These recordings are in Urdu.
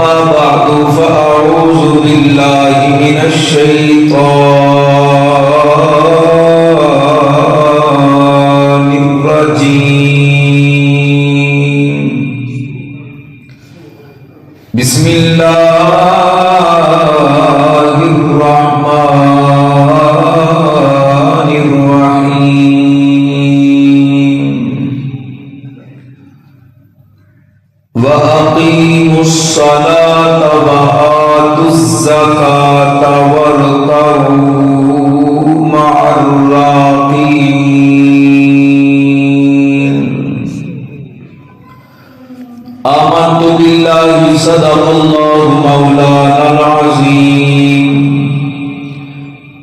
أما بعد فأعوذ بالله من الشيطان الرجيم. بسم الله الرحمن الرحيم. وأقيموا الصلاة وآتوا الزكاة واركعوا مع الراكعين. آمنت بالله صدق الله مولانا العظيم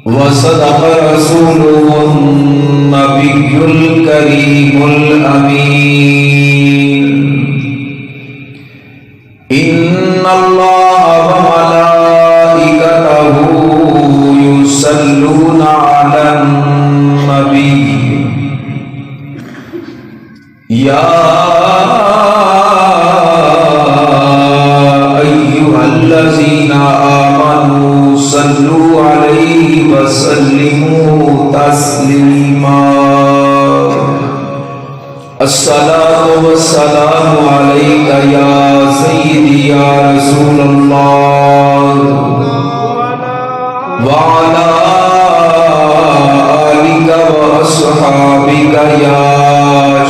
وصدق رسوله النبي الكريم الأمين. إن الله وملائكته يصلون على النبي يا أيها الذين آمنوا صلوا عليه وسلموا تسليما. الصلاة والسلام عليك يا سيدي يا رسول الله وعلى آلك وأصحابك يا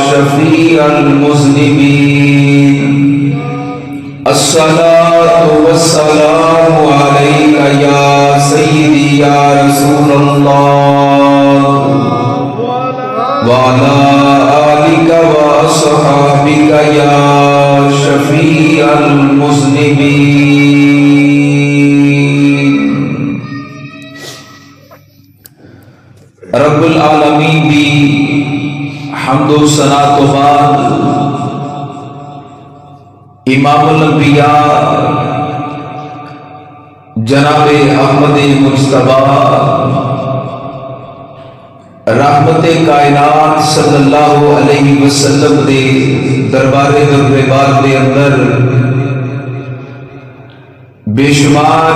شفيع المذنبين. الصلاة والسلام عليك يا سيدي يا رسول الله وعلى آلك وأصحابك يا شفيع المذنبين. رب العالمین بھی حمد و ثنا تو بعد امام الانبیاء جناب احمد مجتبیٰ رحمت کائنات صلی اللہ علیہ وسلم دے دربار دربار دے اندر بے شمار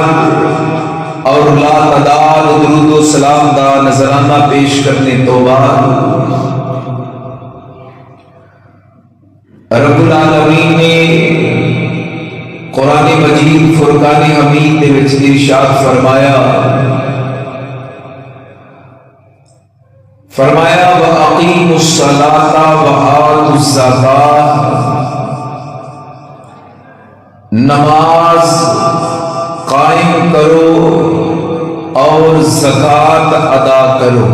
اور لا تعداد درود و سلام دا نذرانہ پیش کرنے تو بعد رب العالمین نے قرآن مجید فرقان حمید دے وچ ارشاد فرمایا وَأَقِيمُوا الصَّلَاةَ وَآتُوا الزَّكَاةَ، نماز قائم کرو اور زکوٰۃ ادا کرو.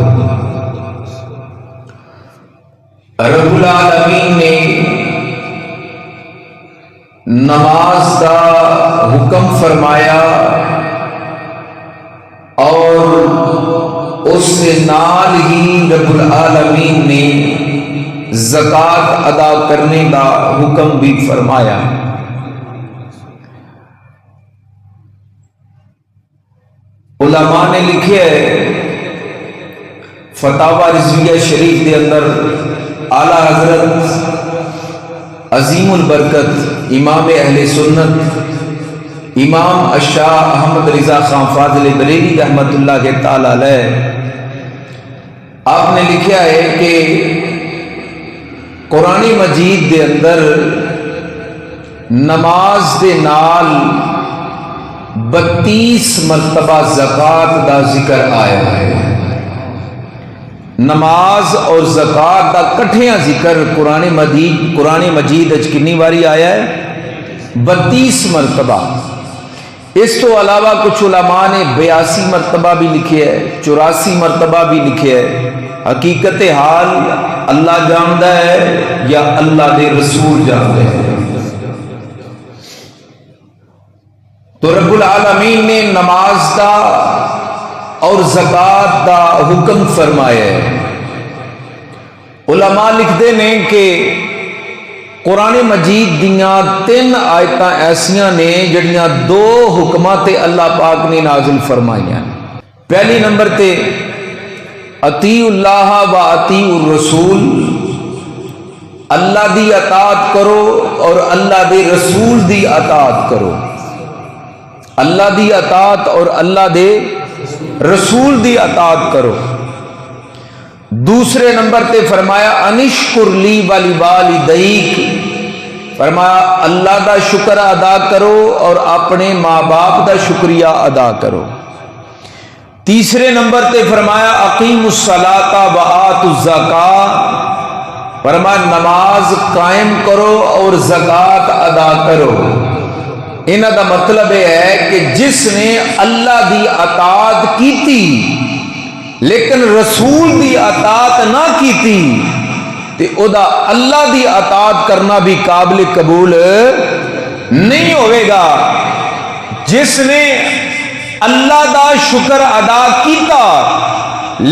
رب العالمین نے نماز کا حکم فرمایا اور اس سے نال ہی رب العالمین نے زکوٰۃ ادا کرنے کا حکم بھی فرمایا. علماء نے لکھے ہے فتاوی رضویہ شریف کے اندر اعلیٰ حضرت عظیم البرکت امام اہل سنت امام الشاہ احمد رضا خان فاضل بریلوی رحمت اللہ کے تعالی علیہ آپ نے لکھا ہے کہ قرآن مجید دے اندر نماز دے نال 32 مرتبہ زکوٰۃ دا ذکر آیا ہے. نماز اور زکوٰۃ دا کٹھیاں ذکر قرآن مجید اچ کنی واری آیا ہے 32 مرتبہ. اس تو علاوہ کچھ علماء نے 82 مرتبہ بھی لکھے ہے 84 مرتبہ بھی لکھے ہے. حقیقت حال اللہ جانتا ہے یا اللہ دے رسول جانتے ہیں. تو رب العالمین نے نماز دا اور زکوٰۃ دا حکم فرمایا ہے. علماء لکھتے ہیں کہ قرآن مجید دیاں 3 آیتاں ایسیاں نے جڑیاں 2 حکمات اللہ پاک نے نازل فرمائیاں. پہلی نمبر تے اطیعوا اللہ و اطیعوا الرسول، اللہ دی اطاعت کرو اور اللہ دے رسول دی اطاعت کرو. اللہ دی اطاعت اور اللہ دے رسول دی اطاعت کرو۔ دوسرے نمبر تے فرمایا انشکر لی ولوالدیک، فرمایا اللہ دا شکر ادا کرو اور اپنے ماں باپ دا شکریہ ادا کرو۔ تیسرے نمبر تے فرمایا اقیموا الصلاۃ وآتوا الزکاۃ، فرمایا نماز قائم کرو اور زکوٰۃ ادا کرو۔ انہاں دا مطلب یہ ہے کہ جس نے اللہ دی اطاعت کیتی لیکن رسول دی اطاعت نہ کیتی تے او دا اللہ دی اطاعت کرنا بھی قابل قبول نہیں ہوئے گا۔ جس نے اللہ دا شکر ادا کیتا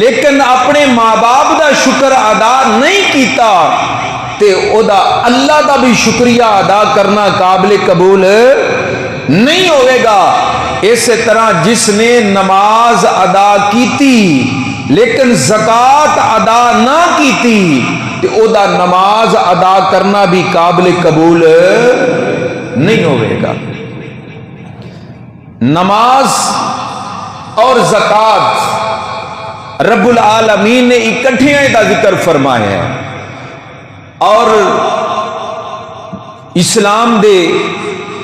لیکن اپنے ماں باپ دا شکر ادا نہیں کیتا تے او دا اللہ دا بھی شکریہ ادا کرنا قابل قبول نہیں ہوئے گا۔ اسی طرح جس نے نماز ادا کیتی لیکن زکوٰۃ ادا نہ کیتی تے او دا نماز ادا کرنا بھی قابل قبول نہیں ہوئے گا۔ نماز اور زکوٰۃ رب العالمین نے اکٹھے دا ذکر فرمایا ہے، اور اسلام دے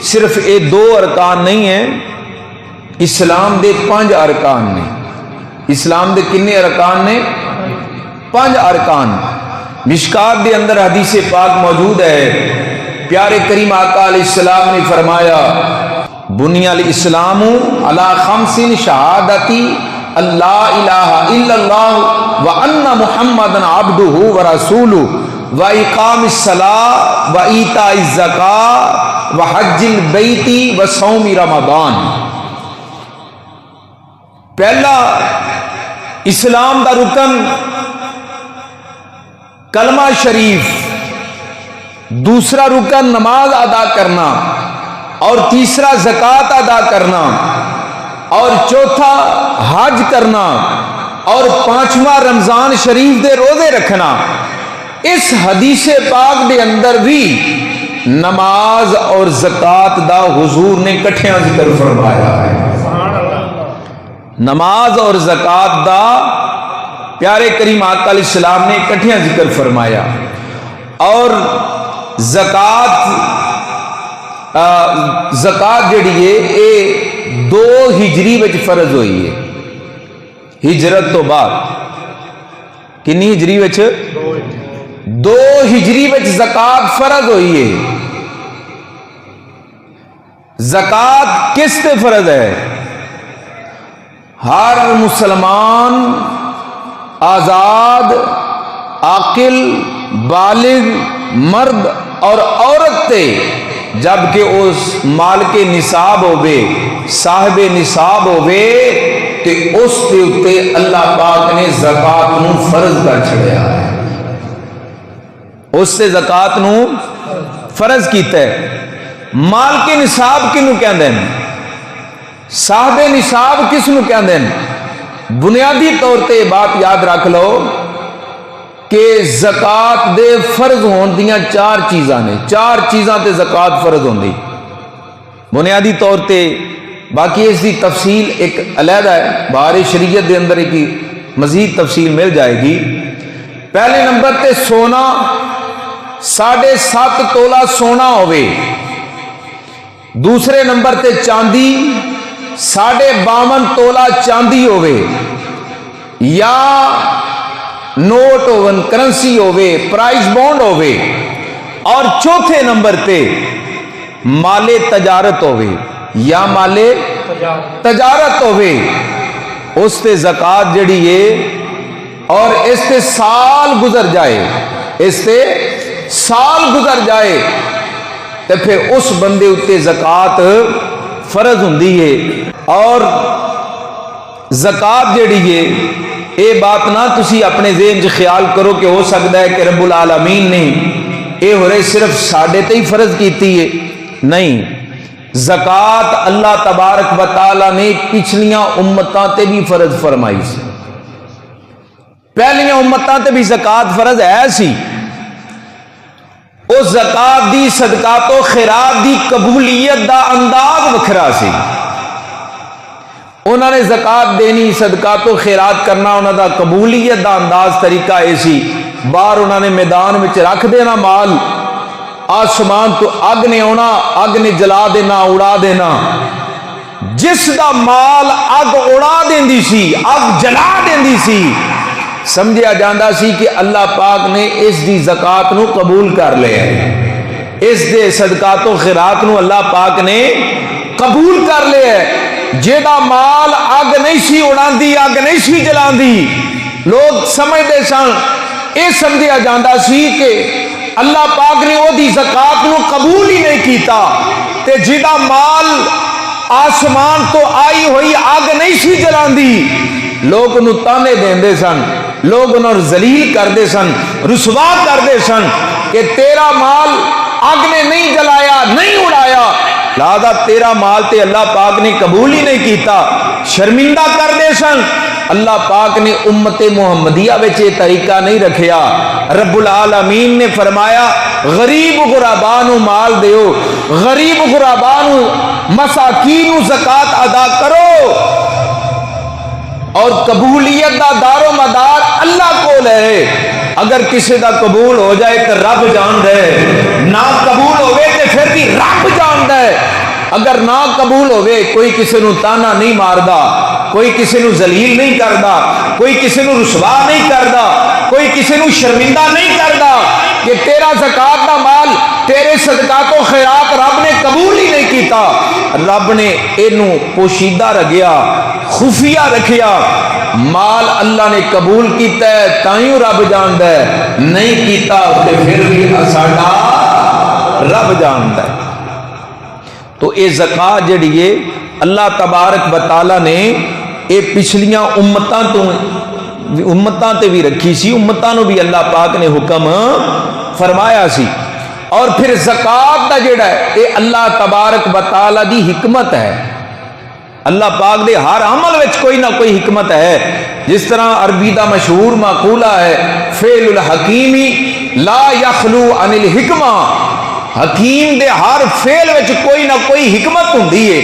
صرف یہ دو ارکان نہیں ہیں، اسلام دے 5 ارکان نے۔ اسلام دے کنے ارکان نے؟ 5 ارکان۔ مشکات دے اندر حدیث پاک موجود ہے، پیارے کریم آقا علیہ السلام نے فرمایا بنی الاسلام علی 5 شہادتی اللہ الہ الا اللہ وان محمد عبدہ ورسولہ واقام الصلاۃ وایتاء الزکاۃ وحج البیت وصوم رمضان۔ پہلا اسلام دا رکن کلمہ شریف، دوسرا رکن نماز ادا کرنا، اور تیسرا زکوٰۃ ادا کرنا، اور چوتھا حج کرنا، اور 5واں رمضان شریف دے روزے رکھنا۔ اس حدیث پاک دے اندر بھی نماز اور زکوٰۃ دا حضور نے کٹھیاں ذکر فرمایا ہے۔ نماز اور زکوٰۃ دا پیارے کریم آقا علیہ السلام نے کٹھیاں ذکر فرمایا۔ اور زکوٰۃ جڑی ہے یہ 2 ہجری وچ فرض ہوئی ہے، ہجرت تو بعد۔ کنی ہجری وچ؟ 2 ہجری وچ زکوٰۃ فرض ہوئی ہے۔ زکوٰۃ کس تے فرض ہے؟ ہر مسلمان آزاد عاقل بالغ مرد اور عورت تے جبکہ اس مال کے نصاب ہوئے صاحب نصاب ہوئے تے اس تے اتے اللہ پاک نے زکوٰۃ نو فرض کر چھڑیا ہے، اس سے زکوٰۃ نو فرض کیتا ہے۔ مال کے نصاب کنو کہندے ہیں؟ صاحب نصاب کس نو کہندے ہیں؟ بنیادی طور تے بات یاد رکھ لو کہ زکوٰۃ دے فرض ہون دیاں 4 چیزاں نے، 4 چیزاں تے زکوٰۃ فرض ہوندی بنیادی طور تے۔ باقی اس دی تفصیل ایک علیحدہ ہے، بہار شریعت دے اندر کی مزید تفصیل مل جائے گی۔ پہلے نمبر تے سونا 7.5 تولہ سونا ہوئے، دوسرے نمبر تے چاندی 52.5 تولہ چاندی ہوئے، یا نوٹ ہوون کرنسی ہوئے پرائز بونڈ ہوئے، اور چوتھے نمبر تے مال تجارت ہوئے یا مال تجارت ہوئے، اس تے زکوٰۃ جڑی ہے اور اس تے سال گزر جائے، اس تے سال گزر جائے تے پھر اس بندے اتے زکوٰۃ فرض ہوندی ہے۔ اور زکوٰۃ جڑی ہے اے بات نہ تسی اپنے ذہن چ خیال کرو کہ ہو سکتا ہے کہ رب العالمین نے اے ہورے صرف ساڈے تے ہی فرض کیتی ہے، نہیں، زکوٰۃ اللہ تبارک و تعالی نے پچھلیاں امتاں تے بھی فرض فرمائی سی۔ پہلیاں امتاں تے بھی زکوٰۃ فرض ہے سی، اس زکوٰۃ دی صدقات و خیرات دی قبولیت دا انداز وکھرا سی۔ انہوں نے زکات دینی، صدقات و خیرات کرنا، انہوں دا قبولیت دا انداز طریقہ ایسی، باہر انہوں نے میدان میں رکھ دینا مال، آسمان تو اگ نے آنا، اگ نے جلا دینا، اڑا دینا۔ جس دا مال اگ اڑا دیندی سی، اگ جلا دیندی سی، سمجھا جاندہ سی کہ اللہ پاک نے اس دی زکات نو قبول کر لیا، اس دے صدقات و خیرات نو اللہ پاک نے قبول کر لیا۔ جیڑا مال اگ نہیں سی اڑاندی، اگ نہیں سی جلاندی، لوگ سمجھتے سن، یہ سمجھا جاندہ سی کہ اللہ پاک نے وہ دی زکات نو قبول ہی نہیں کیتا، تے جیڑا مال آسمان تو آئی ہوئی اگ نہیں سی جلاندی، لوگ انہوں تانے دیندے سن، لوگ انہوں ذلیل کردے سن، رسوا کردے سن کہ تیرا مال اگ نے نہیں جلایا، نہیں اڑایا، لہذا تیرا مال تے اللہ پاک نے قبول ہی نہیں کیتا، شرمندہ کردے سن۔ اللہ پاک نے امت محمدیہ وچ یہ طریقہ نہیں رکھیا۔ رب العالمین نے فرمایا غریب غربانو مال دیو، غریب غربانو مساکینو زکات ادا کرو، اور قبولیت دا دار و مدار اللہ کو لے۔ اگر کسی دا قبول ہو جائے تو رب جان دے، نہ قبول ہوئے تو پھر بھی رب جان دے۔ اگر نہ قبول ہوئے، کوئی کسی نو تانا نہیں ماردا، کوئی کسی نو ذلیل نہیں کردا، کوئی کسی نو رسوا نہیں کردا، کوئی کسی نو شرمندہ نہیں کردا کہ تیرا زکات دا مال، تیرے صدقات و خیرات رب نے قبول ہی نہیں کیتا۔ رب نے اینو پوشیدہ رکھیا، خفیہ رکھیا۔ مال اللہ نے قبول کیتا ہے تائیوں رب جاندا ہے، نہیں کیتا تے پھر بھی ساڈا رب جاندا ہے۔ تو اے زکات جڑی ہے اللہ تبارک و تعالی نے اے پچھلیاں امتاں تے بھی رکھی سی، امتاں نو بھی اللہ پاک نے حکم فرمایا سی۔ اور پھر زکات دا جڑا ہے اے اللہ تبارک و تعالی دی حکمت ہے، اللہ پاک دے ہر عمل وچ کوئی نہ کوئی حکمت ہے۔ جس طرح عربی دا مشہور مقولہ ہے فعل الحکیم لا یخلو عن الحکمہ، حکیم دے ہر فعل وچ کوئی نہ کوئی حکمت ہوندی ہے۔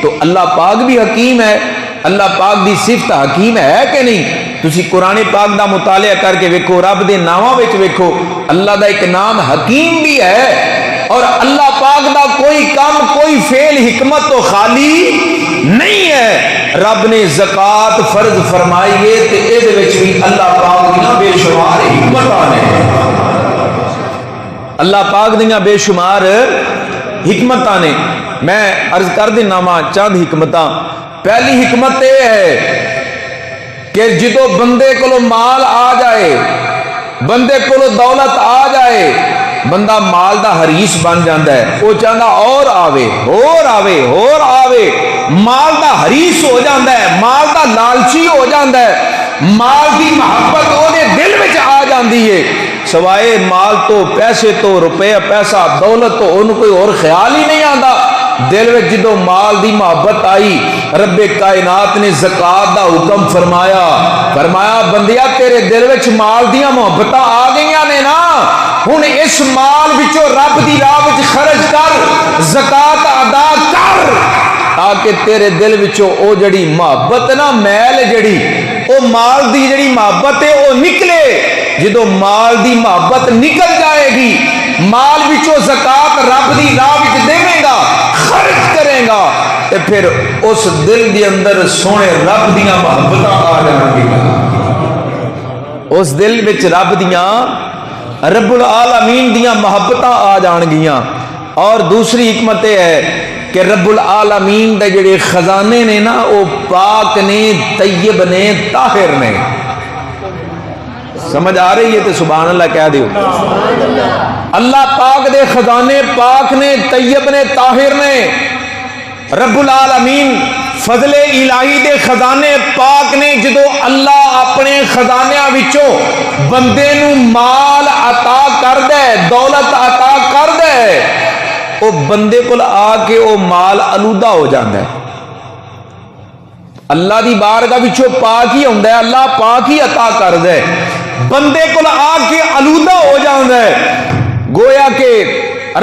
تو اللہ پاک بھی حکیم ہے، اللہ پاک دی صفت حکیم ہے کہ نہیں؟ تسی قرآن پاک دا مطالعہ کر کے ویکھو، رب دے ناماں وچ ویکھو، اللہ دا ایک نام حکیم بھی ہے، اور اللہ پاک دا کوئی کام، کوئی فعل حکمت تو خالی نہیں ہے۔ رب نے زکات فرض فرمائی ہے تے اے دے وچ بھی اللہ پاک دیاں بے شمار حکمتاں نے، اللہ پاک دیاں بے شمار حکمتاں نے۔ میں عرض کر دینا وا چند حکمتاں۔ پہلی حکمت یہ ہے کہ جدو بندے کو مال آ جائے، بندے کو دولت آ جائے، بندہ مال دا حریص بن جاندہ ہے، وہ چاہتا اور آوے، اور آوے، اور آوے، مال دا حریص ہو جاندہ ہے، مال دا لالچی ہو جاندہ ہے، مال دی محبت اونے دل وچ آ جاندی ہے، سوائے مال تو، پیسے تو، روپے پیسہ دولت تو انہوں کوئی اور خیال ہی نہیں آندا۔ دل میں جدو مال دی محبت آئی، رب کائنات نے زکات دا حکم فرمایا، فرمایا بندیا تیرے دل وچ مال دیاں محبتاں آ گئیاں نے نا، ہن اس مال وچوں رب دی راہ وچ خرچ کر، زکات ادا کر، تاکہ تیرے دل وچوں او جڑی محبت نا، میل جڑی او مال دی جڑی محبت ہے او نکلے۔ جدو مال دی محبت نکل جائے گی، مال وچوں زکات رب دی راہ وچ دیویں گا، خرچ کرے گا، تے پھر اس دل دی اندر سونے رب دیاں محبتاں آ جان گیاں، اس دل وچ رب دیاں، رب العالمین دیاں محبتاں آ جان گیاں۔ اور دوسری حکمت یہ ہے کہ رب العالمین دے جڑے خزانے نے نا، وہ پاک نے، طیب نے، طاہر نے۔ سمجھ آ رہی ہے تو سبحان اللہ کہہ دیو۔ اللہ پاک دے خزانے پاک نے، طیب نے، طاہر نے۔ رب العالمین فضل الہی دے خزانے پاک نے، جدو اللہ اپنے خزانیاں وچوں بندے نو مال عطا کر دے، دولت عطا کر دے، او بندے کو آ کے او مال آلودہ ہو جاندہ ہے۔ اللہ دی بارگاہ وچوں پاک ہی ہوندا ہے، اللہ پاک ہی عطا کر دے، بندے کو آ کے آلودہ ہو جاندہ ہے۔ گویا کہ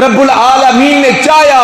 رب العالمین نے چاہیا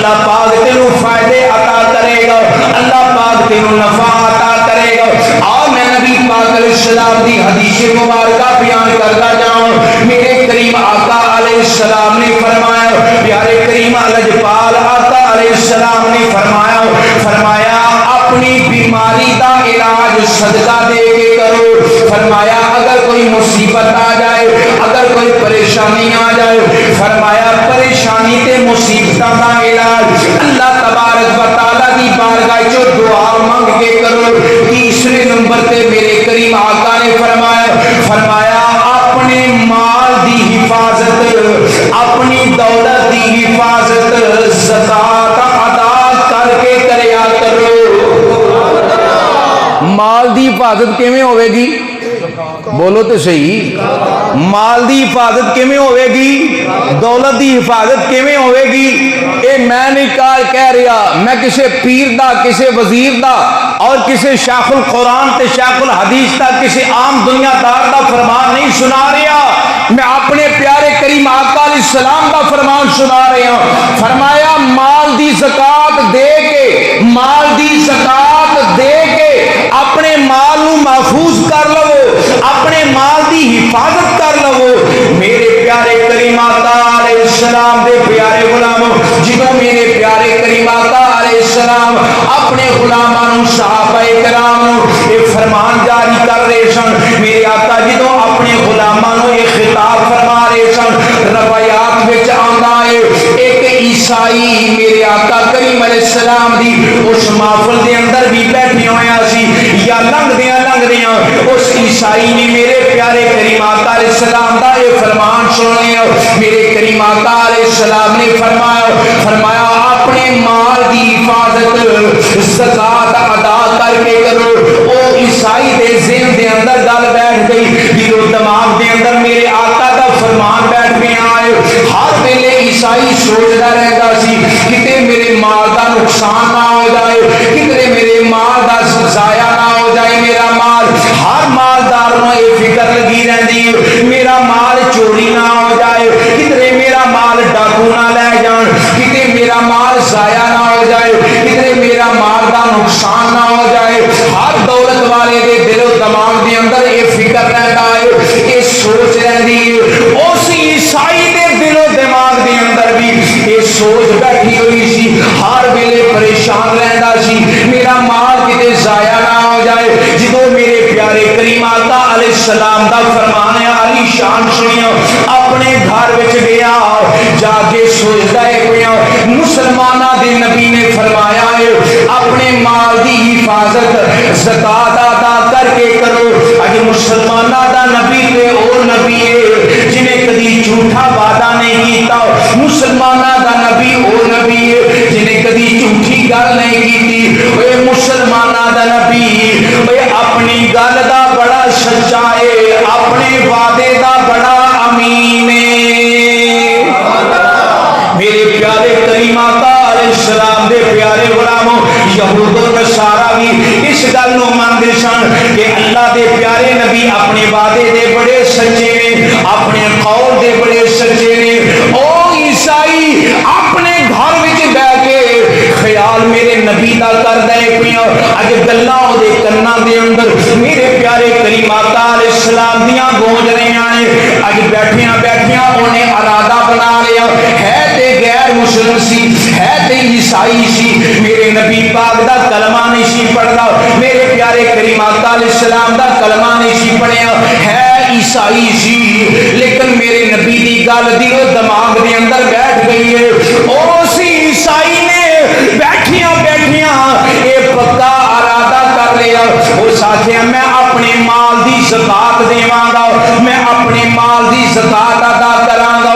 اللہ پاک تینوں فائدے عطا کرے گا، اللہ پاک تینوں نفع عطا کرے گا۔ اور میں نبی پاک علیہ السلام دی حدیث مبارکہ بیان کرتا جاؤں، میرے کریم آقا علیہ السلام نے فرمایا، پیارے کریم لجپال آقا علیہ السلام نے فرمایا اپنی بیماری دا علاج صدقہ دے کے کرو۔ فرمایا اگر کوئی مصیبت آ جائے، اگر کوئی پریشانی آ جائے، فرمایا پریشانی تے مصیبتاں دا علاج اللہ تبارک و تعالی دی بارگاہ چ دعا مانگ کے کرو۔ تیسرے نمبر تے میرے کریم آقا نے فرمایا اپنے مال دی حفاظت، اپنی دولت دی حفاظت زکات ادا کر کے کریا کرو۔ مال دی حفاظت کیویں ہوے گی؟ بولو تو صحیح، مال دی حفاظت کیویں ہوے گی؟ دولت دی حفاظت کیویں ہوے گی؟ اے میں نہیں کہہ رہا، میں کسے پیر دا، کسے وزیر دا اور کسے شیخ القرآن تے شیخ الحدیث دا، کسے عام دنیا دار دا فرمان نہیں سنا رہا، میں اپنے پیارے کریم آقا علیہ السلام دا فرمان سنا رہا ہوں۔ فرمایا مال دی زکات دے کے، مال دی زکات دے کے اپنے مال نو محفوظ کر لو، اپنے مال دی حفاظت کر لو۔ میرے پیارے کریم آقا علیہ السلام دے پیارے غلاموں، جدوں میرے پیارے کریم آقا علیہ السلام اپنے غلاماں نو، صحابہ کرام نو یہ فرمان جاری کر رہے سن، میرے آقا جدوں اپنے غلاماں نو یہ خطاب فرما رہے سن، روایات وچ آندا ہے ایک عیسائی میرے آقا کریم علیہ السلام دی اس محفل دے اندر بھی بیٹھے ہویا سی، یا لنگدیاں اس عیسائی نے میرے پیارے کریم آقا علیہ السلام دا یہ فرمان سنیا۔ میرے کریم آقا علیہ السلام نے فرمایا اپنے مال دی حفاظت زکات ادا کر کے کرو۔ او عیسائی دے ذہن دے اندر گل بیٹھ گئی، دل و دماغ دے اندر میرے آقا دا فرمان بیٹھ گیا ہے۔ ہر ویلے عیسائی سوچتا رہتا سی کتے میرے مال دا نقصان نہ ہو جائے، کتے میرے مال دا ضائع نہ ہو جائے میرا مال۔ ہر مالدار نو یہ فکر لگی رہتی ہے میرا مال چوری نہ ہو جائے، کدھر میرا مال ڈاکو نہ لے جان، کدھر میرا مال ضائع نہ ہو جائے، کدھر میرا مال دا نقصان نہ ہو جائے۔ ہر دولت والے دے دل و دماغ دے اندر یہ فکر رہتا ہے، یہ سوچ رہتی ہے۔ اس عیسائی دے دل و دماغ دے اندر بھی یہ سوچ بیٹھی ہوئی سی، ہر ویلے پریشان رہتا سی میرا مال کتے ضائع نہ ہو جائے۔ جدوں میرے پیارے کریم آقا علیہ السلام دا فرمان ہے علی شان سنیا، اپنے گھر وچ گیا جا کے سوچدا ہے پیا مسلماناں دے نبی نے فرمایا ہے اپنے مال دی حفاظت زکات ادا کر کے کرو۔ اج مسلماناں دا نبی تے او نبی ہے جنہیں کدی جھوٹا وعدہ نہیں کیتا، مسلماناں دا نبی او نبی ہے جنہیں کدی جھوٹی گل نہیں کیتی، اے مسلماناں دا نبی اے اپنی گل دا بڑا سچا ہے، اپنے وعدے دا بڑا امین ہے۔ میرے پیارے کریم آقا علیہ السلام دے پیارے غلاموں، یہود و نصارا بھی اس گل نو مانتے سن کہ اللہ دے پیارے نبی اپنے وعدے دے بڑے سچے نے، اپنے قول دے بڑے سچے نے۔ او عیسائی اپنے گھر وچ بیٹھ کے خیال میرے نبی دا کر دے پیا، اج گلاں او دے کنا دے اندر میرے پیارے کریم آقا علیہ السلام دیاں گونج رہیاں نے۔ اج بیٹھیاں بیٹھیاں انہیں ارادہ بنا لیا، ہے تے غیر مسلم سی، ہے تے عیسائی سی، میرے نبی پاک دا کلمہ نہیں سی پڑھدا، میرے پیارے کریم آقا علیہ السلام دا کلمہ نہیں سی پڑھیا، ہے عیسائی سی، لیکن میرے نبی دی گل دل و دماغ دے اندر بیٹھ گئی ہے۔ اس عیسائی نے بیٹھیاں بیٹھیاں اے پکا ارادہ کر لیا، اس آخیا میں اپنے مال دی زکات دیواں گا، میں اپنے مال دی زکات ادا کراں گا۔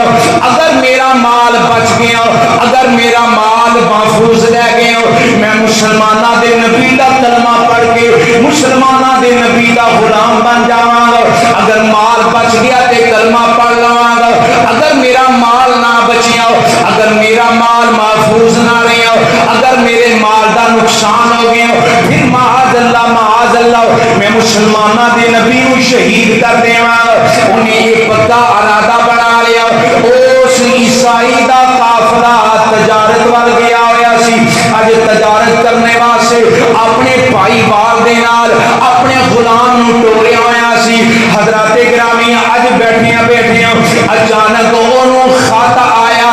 اگر میرا مال بچ گیا، اگر میرا مال محفوظ رہ گیا، میں مسلماناں دے نبی دا کلمہ پڑھ کے مسلماناں دے نبی دا غلام بن جاواں گا۔ اگر مال بچ گیا تے کلمہ پڑھ لواں گا، اگر میرا مال نہ بچیا، اگر میرا مال محفوظ نہ رہا، اگر میرے مال دا نقصان ہو گیا، پھر معاذ اللہ میں مسلمانہ دے نبی نو شہید کر دیواں۔ انہیں یہ پکا ارادہ بنا لیا۔ اس عیسائی دا قافلہ تجارت وال گیا ہویا سی. اج تجارت کرنے واسطے اپنے بھائی بال دے نال اپنے غلام نو ٹوریا ہویا سی. حضرات گرامی اج بیٹھیاں اچانک اونوں خط آیا.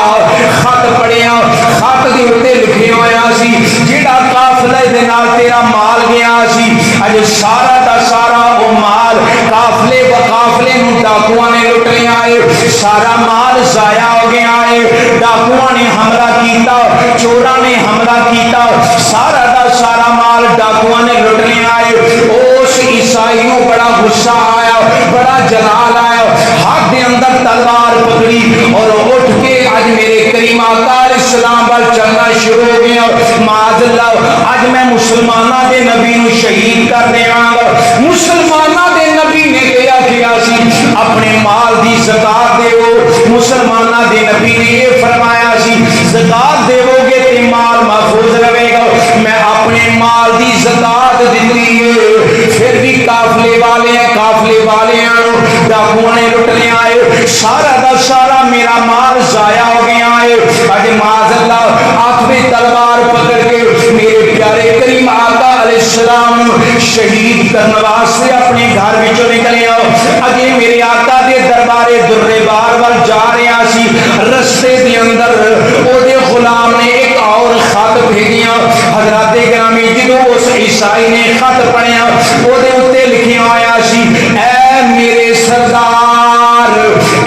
خط پڑھیا. خط دے اوتے لکھیا ہویا سی جیڑا قافلے دے نال تیرا مال گیا سی اج سارا دا سارا او مال قافلے بقافلے نو ڈاکواں نے لٹ لیا ہے. سارا مال ضائع ہو گیا ہے. ڈاکواں نے حملہ کیتا, چوراں نے حملہ کیتا, سارا دا سارا مال ڈاکواں نے لٹ لیا ہے. اس عیسائی نو بڑا غصہ آیا, بڑا جلال آیا. ہاتھ دے اندر تلوار پکڑی اور اٹھ کے اج میرے کریم آقا علیہ السلام وال چلنا شروع ہو گیا. معاذ اللہ اج میں مسلماناں دے نبی نو شہید کر دیاں گا. مسلماناں دے نبی نے کیا سی اپنے مال دی زکات دیو. مسلماناں دے نبی نے یہ فرمایا سی زکات دیو گے تے مال محفوظ رہے گا. میں اپنے مال دی زکات دتی ہے. پھر بھی قافلے والے ڈاکوؤں نے لٹ لیا ہے. سارا دا سارا میرا مال ضائع ہو گیا ہے. اج معاذ اللہ ہاتھ میں تلوار پکڑ کے میرے پیارے کریم آقا علیہ السلام شہید کرنے واسطے اپنے گھر وچوں نکلے آؤ. اجے میرے آقا دے دربارے درے بار وال جا رہا سی. رستے دے اندر او دے غلام نے ایک اور خط بھیجیا. حضرات گرامی جدوں اس عیسائی نے خط پڑھیا او دے اوتے لکھیا ہویا سی اے میرے سردار,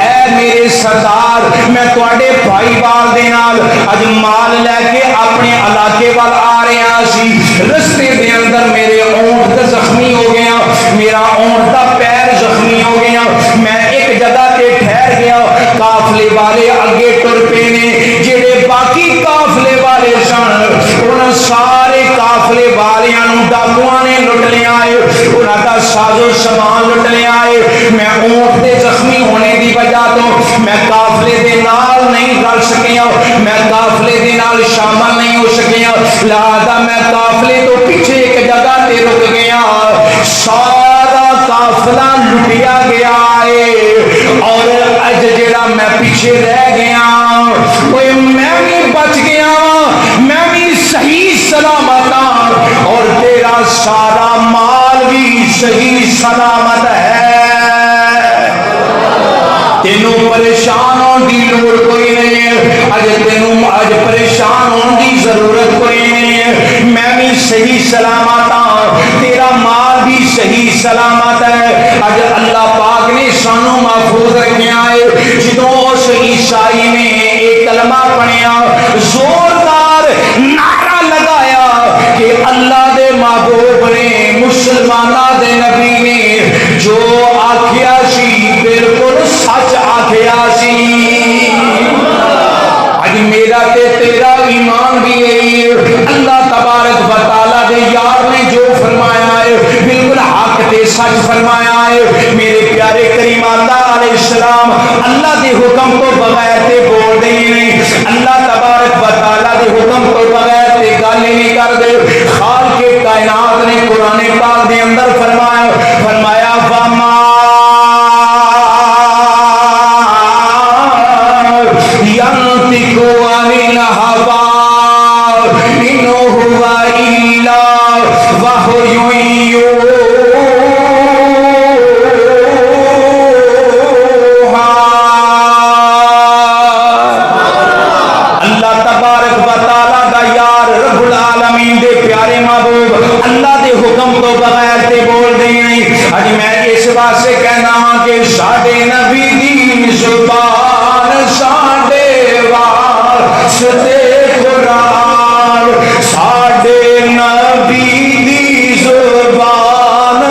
اے میرے سردار, میں تواڈے بھائی بال دے نال اج مال لے کے اپنے علاقے وال آ رہا سی. رستے دے اندر میرے اونٹ زخمی ہو گیا, میرا اونٹ دا پیر زخمی ہو گیا. میں ایک جگہ تے ٹھہر گیا. قافلے والے اگے ٹر پے نے. جڑے باقی قافلے والے سن انہاں سارے قافلے والیاں نو ڈاکواں نے لٹ لیا ہے. انہاں دا سازو سامان لٹ لیا ہے. میں اونٹ دے زخمی ہونے دی وجہ تو میں قافلے دے نال نہیں رل سکیا, میں قافلے دے نال شامل نہیں ہو سکیا. لہذا میں قافلے تو پیچھے ایک جگہ تے رک گیا. سارا قافلہ لٹیا گیا ہے اور اج جڑا میں پیچھے رہ گیا اوے میں بھی بچ گیا, میں بھی صحیح سلامت ہوں اور تیرا سارا مال بھی صحیح سلامت ہے. تینوں پریشان ہونے کی لوڑ کوئی نہیں ہے. اج پریشان ہونے کی ضرورت کوئی نہیں ہے. میں بھی صحیح سلامت ہوں, تیرا مال بھی صحیح سلامت ہے. اج اللہ پاک نے سانو محفوظ رکھیا ہے. جدوں اس عیسائی نے ایک کلمہ پڑھیا, زوردار نعرہ لگایا کہ اللہ دے محبوب نے, مسلماناں دے نبی نے جو آکھیا سی بالکل سچ آکھیا سی. اج میرا تے تیرا ایمان بھی ہے. اللہ تبارک و تعالی دے یار نے جو فرمایا ہے بالکل حق تے سچ فرمایا ہے. میرے پیارے کریم آقا علیہ السلام اللہ دے حکم تو بغیر تے بول دے نہیں. اللہ تبارک و تعالی دے حکم تو بغیر تے گل نہیں کر دے. خالق کائنات نے قرآن پاک دے اندر فرمایا فما ينطق عن الهوى إن هو إلا وحي يوحى. اللہ تبارک و تعالی دا یار رب العالمین دے پیارے محبوب اللہ دے حکم تو بغیر تے بول دے نہیں. اج میں اس واسطے کہنا ہاں کہ ساڈے نبی دی زبان ساڈے واسطے قرآن, ساڈے نبی دی زبان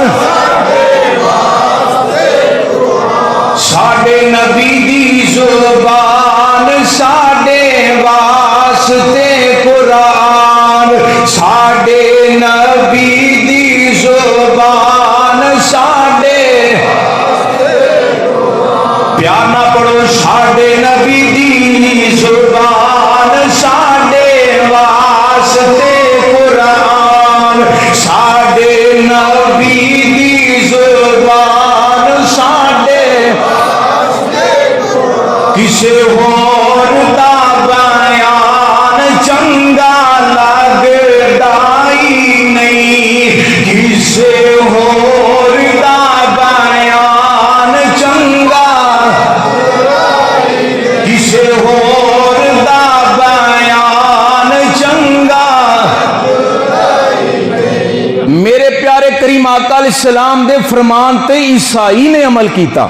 ساڈے نبی دی زبان ساڈے واسطے قرآن, ساڈے نبی دی زبان ساڈے پیار نہ پڑھو. ساڈے نبی دی زبان ساڈے واسطے قرآن, ساڈے نبی دی زبان ساڈے کسے ہور دا بیان کریم آقا علیہ السلام دے فرمان تے عیسائی نے عمل کیتا.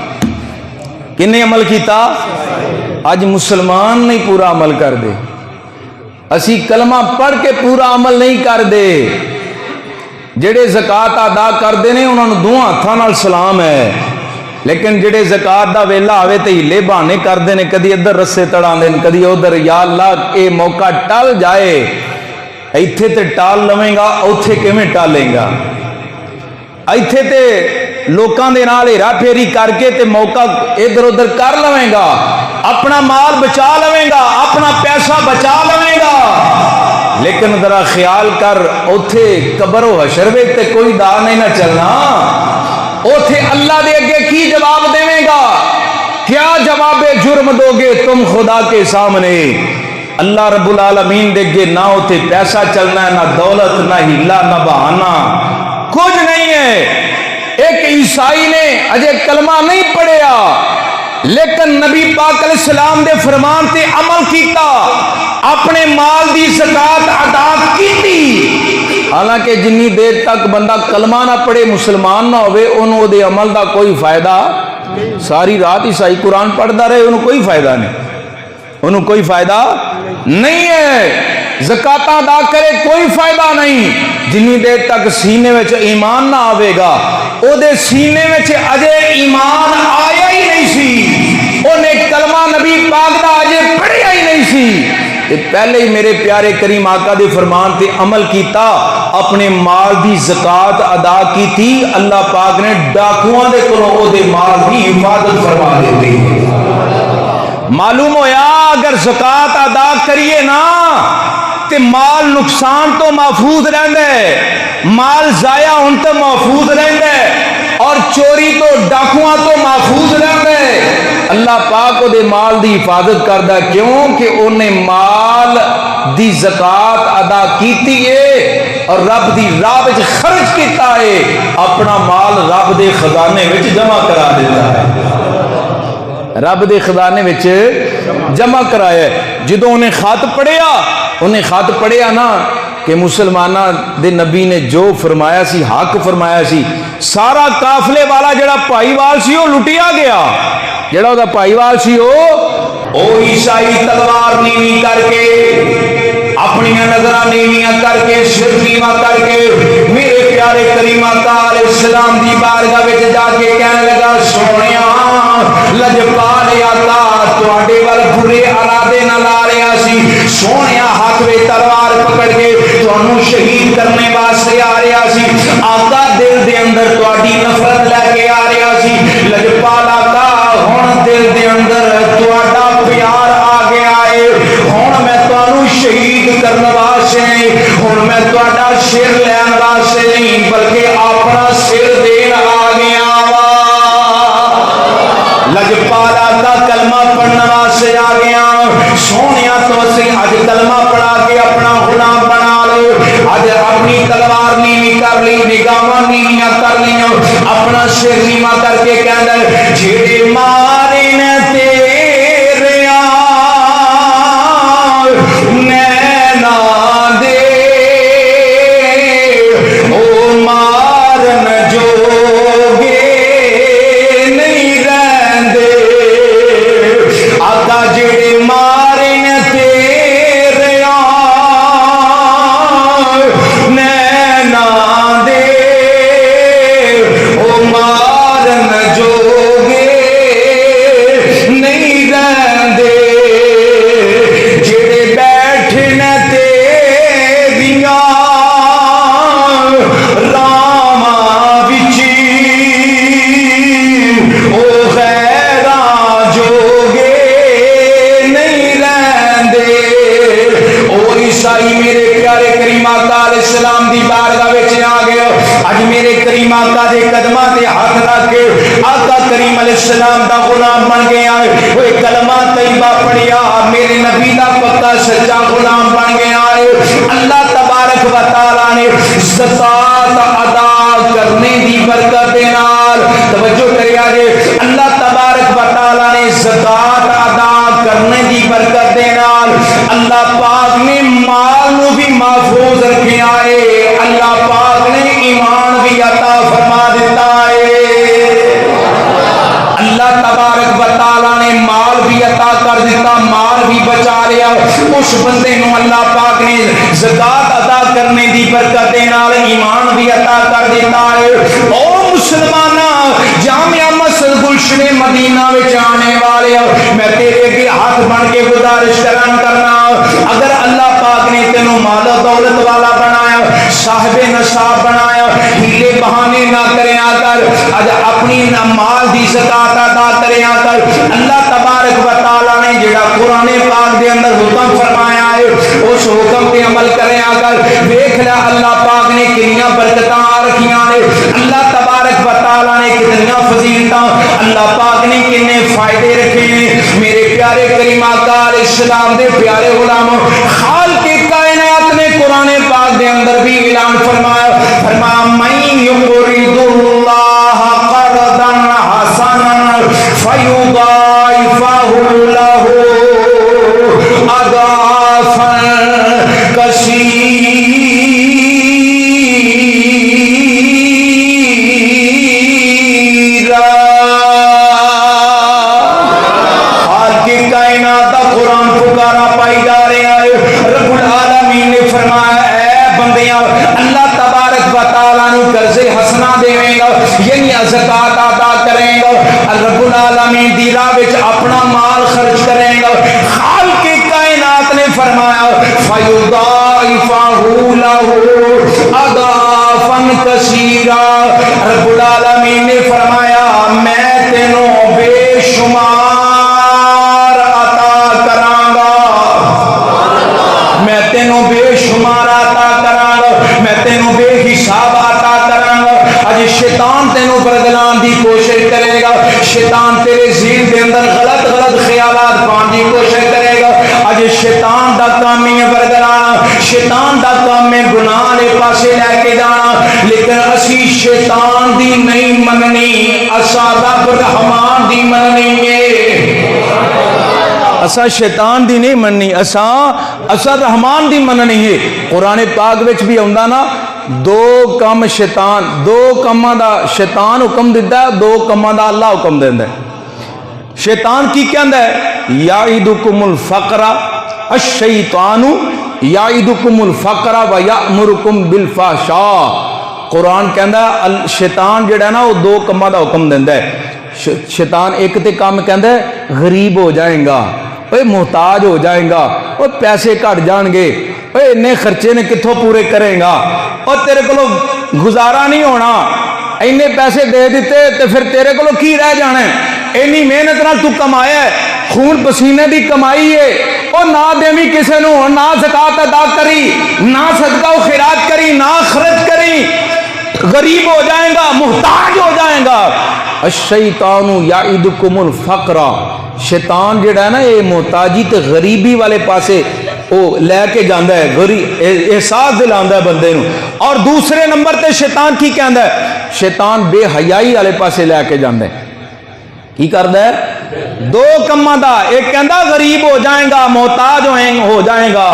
کنے عمل کیتا؟ اج مسلمان نہیں پورا عمل کر دے. اسی کلمہ پڑھ کے پورا عمل نہیں کر دے. جڑے زکات ادا کردے نے انہاں نوں دو ہاتھاں نال سلام ہے، لیکن جڑے زکات دا ویلا آوے تے ہلے بہانے کردے نے، کدی ادھر رسے تڑاندے نے، کدی ادھر. یا اللہ اے موقع ٹل جائے، ایتھے تے ٹال لویں گا، اوتھے کیویں ٹالیں گا؟ ایتھے تے لوکاں دے نال ہیرا پھیری کر کے تے موقع ادھر ادھر کر لویں گا، اپنا مال بچا لویں گا، اپنا پیسہ بچا لویں گا، لیکن ذرا خیال کر اوتھے قبر و حشر وچ تے کوئی دا نہیں نہ چلنا. اوتھے اللہ دے اگے کی جواب دے گا؟ کیا جواب جرم دو گے تم خدا کے سامنے؟ اللہ رب العالمین دے اگے نہ اوتھے پیسہ چلنا ہے، نہ دولت، نہ ہیلا، نہ بہانہ، کچھ نہیں ہے. ایک عیسائی نے اجے کلمہ نہیں پڑھیا لیکن نبی پاک علیہ السلام دے فرمان تے عمل کیتا، اپنے مال دی زکات ادا کیتی. حالانکہ جنی دیر تک بندہ کلمہ نہ پڑھے، مسلمان نہ ہوئے، انہوں دے عمل دا کوئی فائدہ. ساری رات عیسائی قرآن پڑھدا رہے، انہوں کوئی فائدہ نہیں، انہوں کوئی فائدہ نہیں ہے. زکات ادا کرے کوئی فائدہ نہیں جنی دیر تک سینے وچ ایمان نہ آوے گا. او دے سینے وچ اجے ایمان آیا ہی نہیں سی، انہیں کلمہ نبی پاک دا اجے پڑھیا ہی نہیں سی. پہلے ہی میرے پیارے کریم آقا دے فرمان تے عمل کیتا، اپنے مال دی زکات ادا کی تھی. اللہ پاک نے ڈاکواں دے کولوں او دے مال دی حفاظت فرما دیتی. معلوم ہویا اگر زکات ادا کریے نا تے مال نقصان تو محفوظ رہندا ہے، مال ضائع ہون تو محفوظ رہندا ہے، اور چوری تو ڈاکواں تو محفوظ رہندا ہے. اللہ پاک او دے مال دی حفاظت کردا، کیوں کہ انہیں مال دی زکات ادا کیتی ہے اور رب دی راہ وچ خرچ کیتا ہے، اپنا مال رب دے خزانے وچ جمع کرا دیتا ہے، رب دے خزانے وچ جمع کرایا. جدوں انہیں خط پڑھیا نا کہ مسلمانہ دے نبی نے جو فرمایا سی، حق فرمایا سی، سارا قافلے والا جڑا پائیوال سی وہ لٹیا گیا. جڑا وہ پائیوال سی او عیسائی تلوار نیوی کر کے، اپنی نظرہ نیویاں کر کے، سر نیواں کر کے میرے پیارے کریم آقا علیہ السلام دی بارگاہ وچ جا کے کہنے لگا، سونیا لجپال آقا تواڈے ول برے ارادے نہ لا رہا سی، سونیا ہاتھ وچ تلوار پکڑ کے تانوں شہید کرنے واسطے آ رہا سی. آقا دل دے اندر تواڈی نفرت لے کے آ رہا سی. لجپال آقا ہن دل دے اندر تواڈا پیار آ گیا ہے، ہن میں تانوں شہید کرنے واسطے نہیں، ہن میں تواڈا سر لین واسطے نہیں بلکہ اپنا سر دین آ گیا وا. لجپال آقا کلمہ پڑھنے واسطے آ گیا. سونیا تو اسی اج کلمہ پڑھا کے اپنا غلام بنا لو، اج اپنی تلوار نیوی کر لی، نگاہاں نیویاں کر لیاں، اپنا سر نیواں کر کے کہندا جڑے مارے نے تیرے نینا دے او مارن جوگے نہیں رہندے. آقا جڑے مارے نے تیرے نینا دے او مارن جوگے نہیں رہندے. جڑے بیٹھنے تیریاں راواں وچ او غیراں جوگے نہیں رہندے. او عیسائی میرے پیارے کریم آقا علیہ السلام دی بارگاہ وچ آ گئے. اج میرے کریم آقا دے قدماں تے ہاتھ رکھ کے آقا کریم علیہ السلام دا غلام بن گیا ہے. وہ کلمہ طیبہ پڑھیا، میرے نبی دا پکا سچا غلام بن گیا ہے. اللہ تبارک و تعالی نے زکات ادا کرنے دی برکت دے نال توجہ کریا جے، اللہ تبارک و تعالی نے زکات ادا کرنے دی برکت دے نال اللہ پاک نے مال نو بھی محفوظ رکھیا ہے، اللہ پاک نے ایمان بھی عطا بندے نو اللہ پاک نے زکات ادا کرنے دی برکت دے نال ایمان بھی عطا کر دیتا ہے۔ او مسلماناں، جامعہ مسجد گلشن مدینہ وچ آنے والے میں تیرے اگے ہاتھ بن کے گزارش کرنا، اگر اللہ پاک نے تینوں مال و دولت والا بنایا، صاحب نصاب بنایا، ہیلے بہانے نہ کریا کر، اج اپنی مال دی زکات ادا کریا کر۔ اللہ تبارک و تعالی نے جڑا قرآن پاک دے اندر حکم فرمایا ہے اس حکم پہ عمل کریا کر۔ دیکھ لیا اللہ پاک نے کنیاں برکتاں رکھیاں نے، اللہ تبارک و تعالی نے کتنیاں فضیلتاں، اللہ پاک نے کتنے فائدے رکھے ہیں۔ میرے پیارے کلمہ کار اسلام دے پیارے غلاموں، خالق کائنات نے قرآن پاک دے اندر بھی اعلان فرمایا، فرمایا من یقرض اللہ قرضا حسنا فیضاعفہ لہ اضعافا کثیرا۔ خالق کائنات دا قرآن پکارا پائی جا رہا ہے۔ رب العالمین نے فرمایا اے بندیاں، اللہ تبارک و تعالیٰ نو قرض حسنا دے گا، یعنی زکات ادا کرے گا، رب العالمین دی راہ وچ اپنا مال خرچ کرے گا۔ خالق کائنات نے فرمایا فَيُضَاعِفَهُ لَهُ أَضْعَافًا كَثِيرًا، رب العالمین نے فرمایا میں تینوں بے شمار عطا کراں گا، میں تینوں بے شمار عطا کراں گا، میں تینوں بے حساب عطا کراں گا۔ اج شیطان تینوں برگلان دی کوشش کرے گا، شیطان تیرے ذہن دے اندر غلط غلط خیالات پان دی کوشش کرے گا۔ اج شیطان دا کام ہے برگلانا، شیطان دا کام ہے گناہ والے پاسے لے کے جانا، لیکن اسی شیطان دی نہیں مننی، اسا رب رحمان دی مننی ہے۔ اسا شیطان دی نہیں مننی، اسا رحمان دی مننی ہے۔ قرآن پاک وچ بھی آندا نا، دو کم شیطان، دو کماں دا شیطان حکم دیتا ہے، دو کماں دا اللہ حکم دیندا ہے۔ شیطان کی کہندا ہے یعدکم الفقر، الشیطان یعدکم الفقر ویأمرکم بالفحشاء۔ قرآن کہندا ہے شیطان جڑا ہے نا وہ دو کماں دا حکم دیندا ہے۔ شیطان ایک تے کام کہندا ہے غریب ہو جائیں گا، اوے محتاج ہو جائیں گا، اوے پیسے گھٹ جان گے، اوے اتنے خرچے نے کتھوں پورے کریں گا، اور تیرے کولوں گزارا نہیں ہونا، اینے پیسے دے دیتے تے پھر تیرے کولوں کی رہ جانا ہے، اینی محنت نال تو کمایا ہے، خون پسینے دی کمائی ہے، اور نہ دیوی کسے نو، نہ زکات ادا کری، نہ صدقہ و خیرات کری، نہ خرچ کری، غریب ہو جائیں گا، محتاج ہو جائیں گا۔ الشیطان یعدکم الفقر، شیطان جڑا ہے نا یہ محتاجی تے غریبی والے پاسے او لے کے جاندا ہے، احساس دلاندا ہے بندے نو۔ اور دوسرے نمبر تے شیطان کی کہندا ہے، شیطان بے حیائی والے پاسے لے کے جاندا ہے۔ کی کردا ہے؟ دو کماں دا، ایک کہندا غریب ہو جائیں گا، محتاج ہو جائیں گا،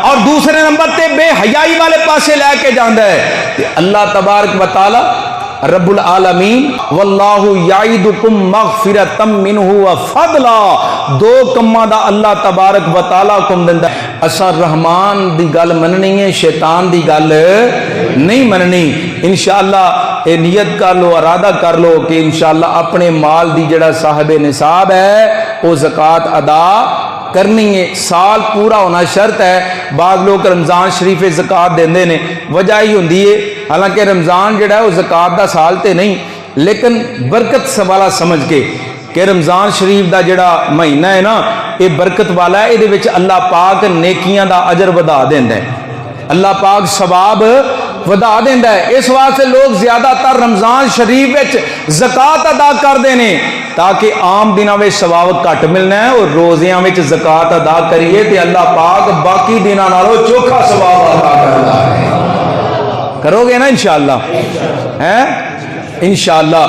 اور دوسرے نمبر تے بے حیائی والے پاسے لے کے جاندا ہے۔ کہ اللہ تبارک و تعالی رب العالمین واللہ یعدکم مغفرۃ منہ وفضلا، دو کماں دا اللہ تبارک و تعالی حکم دیندا ہے۔ اسا رحمان دی گل مننی ہے، شیطان دی گل نہیں مننی۔ انشاءاللہ اے نیت کر لو، ارادہ کر لو کہ انشاءاللہ اپنے مال دی جڑا صاحب نصاب ہے وہ زکوٰۃ ادا کرنی ہے، سال پورا ہونا شرط ہے۔ بعض لوگ رمضان شریف زکوٰۃ دیندے نے، وجہ ہی ہوندی ہے حالانکہ رمضان جڑا ہے وہ زکوٰۃ دا سال تے نہیں، لیکن برکت والا سمجھ کے کہ رمضان شریف دا جڑا مہینہ ہے نا یہ برکت والا ہے، یہ وچ اللہ پاک نیکیاں دا اجر ودا دیندا ہے، اللہ پاک ثواب ودا دیندا ہے۔ اس واسطے لوگ زیادہ تر رمضان شریف وچ زکوٰۃ ادا کردے نے تاکہ عام دنوں میں ثواب گھٹ ملنا ہے، اور روزیاں وچ زکوٰۃ ادا کریے تے اللہ پاک باقی دنوں نالوں چوکھا ثواب عطا کردا ہے۔ کرو گے نا انشاءاللہ؟ انشاءاللہ